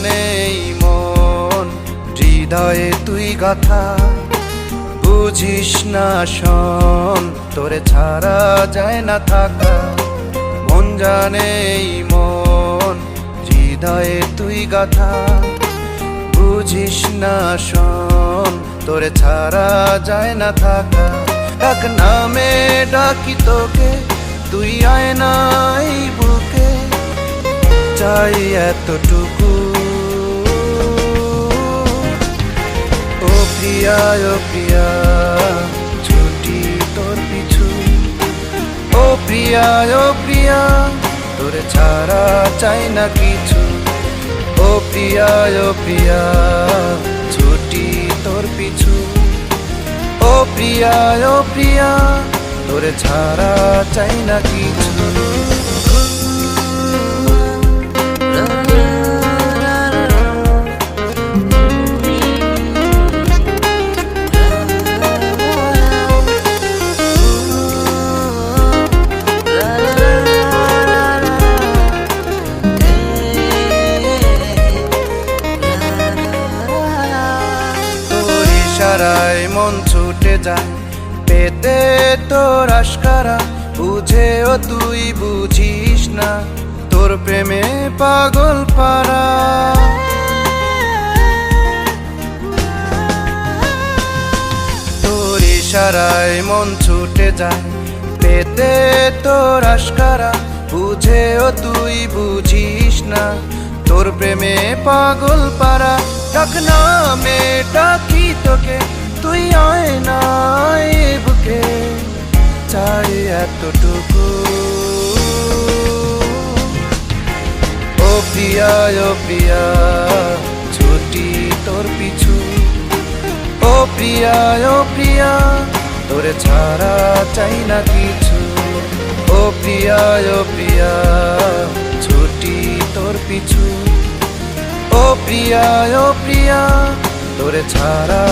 জানে এই মন হৃদয়ে তুই গাথা, বুঝিস না শোন তোরে ছাড়া যায় না থাকা। মন জানে এই মন হৃদয়ে তুই গাথা, বুঝিস না শোন তোরে ছাড়া যায় না থাকা। ডাক নামে ডাকি তোকে, তুই আয় নাই বুকে, চাই এতটুকু। ও প্রিয়া, ও প্রিয়া, ছুটি তোর পিছু। ও প্রিয়া, ও প্রিয়া, তোরে ছাড়া চাই না কিছু। ও প্রিয়া, ও প্রিয়া, ছুটি তোর পিছু। ও প্রিয়া, ও প্রিয়া, তোরে ছাড়া চাই না কিছু। ইশারায় মন ছুটে যায় পেতে তোর আশকারা, বুঝেও তুই বুঝিস না তোর প্রেমে পাগল পারা। তোর ইশারায় মন ছুটে যায় পেতে তোর আশকারা, বুঝেও তুই বুঝিস না তোর প্রেমে পাগল পারা। ডাক নামে ডাকি তোকে, তুই আয় না বুকে, চাই এতটুকু। ও প্রিয়া, ও প্রিয়া, ছুটি তোর পিছু। ও প্রিয়া, ও প্রিয়া, তোরে ছাড়া চাই না কিছু। ও প্রিয়া, ও প্রিয়া, ছুটি তোর পিছু। ও প্রিয়া, ও প্রিয়া, তোরে ছাড়া